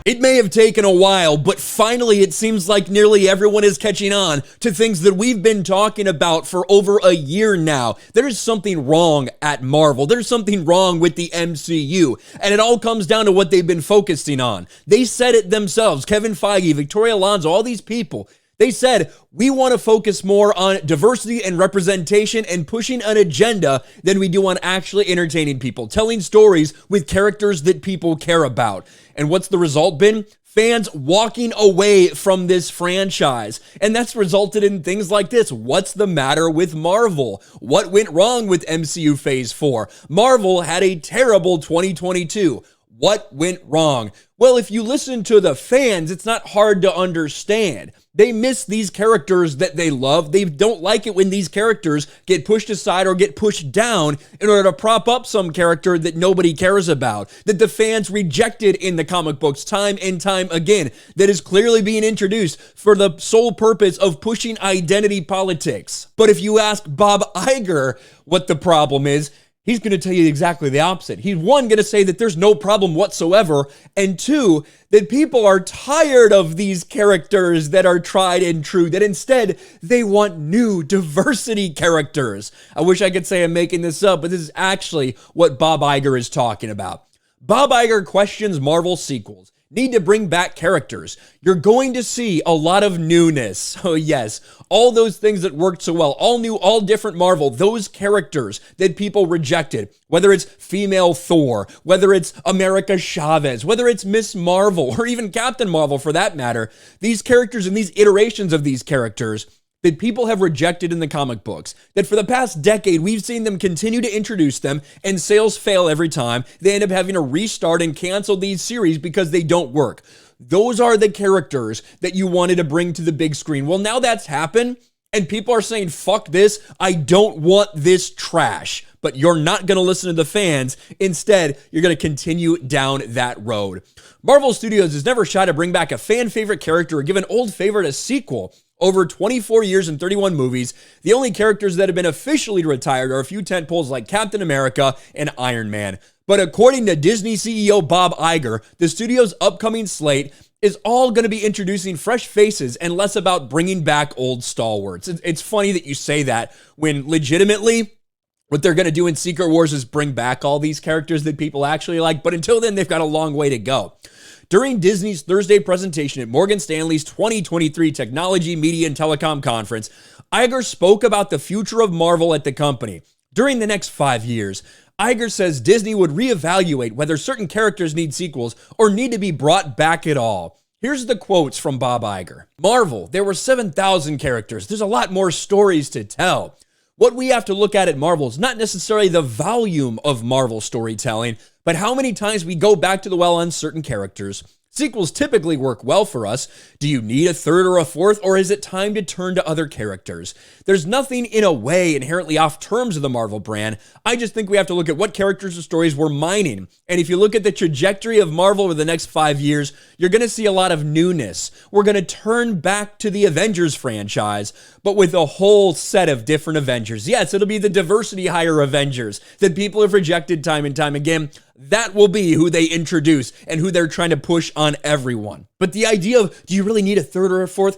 It may have taken a while, but finally it seems like nearly everyone is catching on to things that we've been talking about for over a year now. There's something wrong at Marvel. There's something wrong with the MCU, and it all comes down to what they've been focusing on. They said it themselves, Kevin Feige, Victoria Alonso, all these people. They said, we want to focus more on diversity and representation and pushing an agenda than we do on actually entertaining people, telling stories with characters that people care about. And what's the result been? Fans walking away from this franchise. And that's resulted in things like this. What's the matter with Marvel? What went wrong with MCU Phase 4? Marvel had a terrible 2022. What went wrong? Well, if you listen to the fans, it's not hard to understand. They miss these characters that they love. They don't like it when these characters get pushed aside or get pushed down in order to prop up some character that nobody cares about, that the fans rejected in the comic books time and time again, that is clearly being introduced for the sole purpose of pushing identity politics. But if you ask Bob Iger what the problem is, he's going to tell you exactly the opposite. He's one, going to say that there's no problem whatsoever, and two, that people are tired of these characters that are tried and true, that instead they want new diversity characters. I wish I could say I'm making this up, but this is actually what Bob Iger is talking about. Bob Iger questions Marvel sequels need to bring back characters. You're going to see a lot of newness. Oh yes, all those things that worked so well, all new, all different Marvel, those characters that people rejected, whether it's female Thor, whether it's America Chavez, whether it's Miss Marvel, or even Captain Marvel for that matter, these characters and these iterations of these characters that people have rejected in the comic books, that for the past decade, we've seen them continue to introduce them, and sales fail every time. They end up having to restart and cancel these series because they don't work. Those are the characters that you wanted to bring to the big screen. Well, now that's happened, and people are saying, fuck this, I don't want this trash. But you're not going to listen to the fans. Instead, you're going to continue down that road. Marvel Studios has never tried to bring back a fan favorite character or give an old favorite a sequel. Over 24 years and 31 movies, the only characters that have been officially retired are a few tentpoles like Captain America and Iron Man. But according to Disney CEO Bob Iger, the studio's upcoming slate is all going to be introducing fresh faces and less about bringing back old stalwarts. It's funny that you say that when legitimately what they're going to do in Secret Wars is bring back all these characters that people actually like. But until then, they've got a long way to go. During Disney's Thursday presentation at Morgan Stanley's 2023 Technology, Media, and Telecom Conference, Iger spoke about the future of Marvel at the company. During the next 5 years, Iger says Disney would reevaluate whether certain characters need sequels or need to be brought back at all. Here's the quotes from Bob Iger. Marvel, there were 7,000 characters. There's a lot more stories to tell. What we have to look at Marvel is not necessarily the volume of Marvel storytelling, but how many times we go back to the well on certain characters. Sequels typically work well for us. Do you need a third or a fourth, or is it time to turn to other characters? There's nothing in a way inherently off terms of the Marvel brand. I just think we have to look at what characters or stories we're mining. And if you look at the trajectory of Marvel over the next 5 years, you're going to see a lot of newness. We're going to turn back to the Avengers franchise, but with a whole set of different Avengers. Yes, it'll be the diversity hire Avengers that people have rejected time and time again. That will be who they introduce and who they're trying to push on everyone. But the idea of, do you really need a third or a fourth?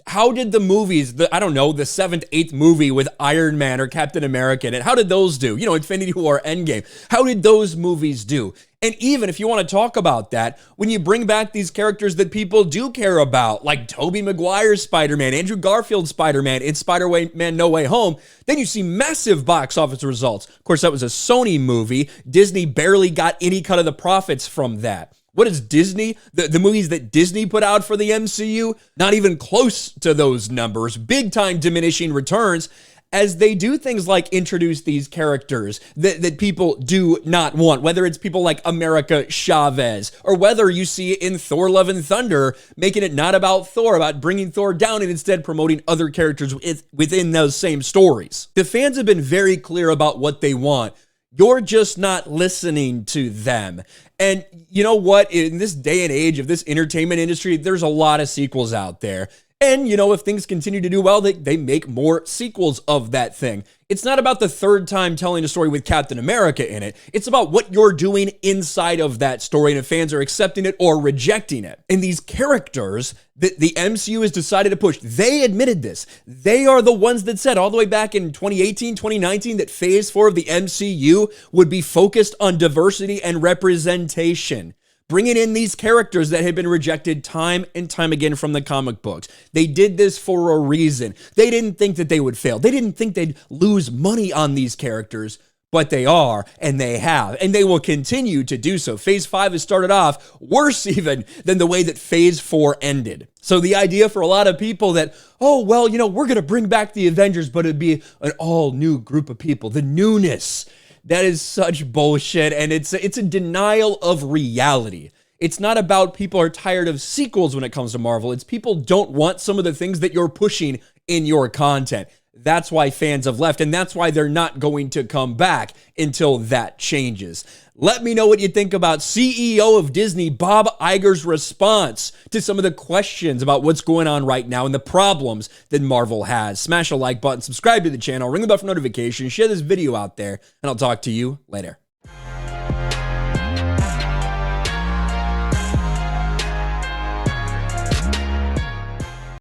How did the movies, the 7th, 8th movie with Iron Man or Captain America in it, how did those do? Infinity War, Endgame. How did those movies do? And even if you want to talk about that, when you bring back these characters that people do care about, like Tobey Maguire's Spider-Man, Andrew Garfield's Spider-Man in Spider-Man No Way Home, then you see massive box office results. Of course, that was a Sony movie. Disney barely got any cut of the profits from that. What is Disney? The movies that Disney put out for the MCU? Not even close to those numbers. Big time diminishing returns, as they do things like introduce these characters that people do not want, whether it's people like America Chavez, or whether you see it in Thor Love and Thunder, making it not about Thor, about bringing Thor down, and instead promoting other characters within those same stories. The fans have been very clear about what they want. You're just not listening to them. And you know what? In this day and age of this entertainment industry, there's a lot of sequels out there. And, you know, if things continue to do well, they make more sequels of that thing. It's not about the third time telling a story with Captain America in it. It's about what you're doing inside of that story and if fans are accepting it or rejecting it. And these characters that the MCU has decided to push, they admitted this. They are the ones that said all the way back in 2018, 2019 that Phase 4 of the MCU would be focused on diversity and representation. Bringing in these characters that had been rejected time and time again from the comic books. They did this for a reason. They didn't think that they would fail. They didn't think they'd lose money on these characters, but they are, and they have, and they will continue to do so. Phase 5 has started off worse even than the way that Phase 4 ended. So the idea for a lot of people that, oh, well, you know, we're going to bring back the Avengers, but it'd be an all new group of people, the newness. That is such bullshit, and it's a denial of reality. It's not about people are tired of sequels when it comes to Marvel. It's people don't want some of the things that you're pushing in your content. That's why fans have left, and that's why they're not going to come back until that changes. Let me know what you think about CEO of Disney, Bob Iger's response to some of the questions about what's going on right now and the problems that Marvel has. Smash a like button, subscribe to the channel, ring the bell for notifications, share this video out there, and I'll talk to you later.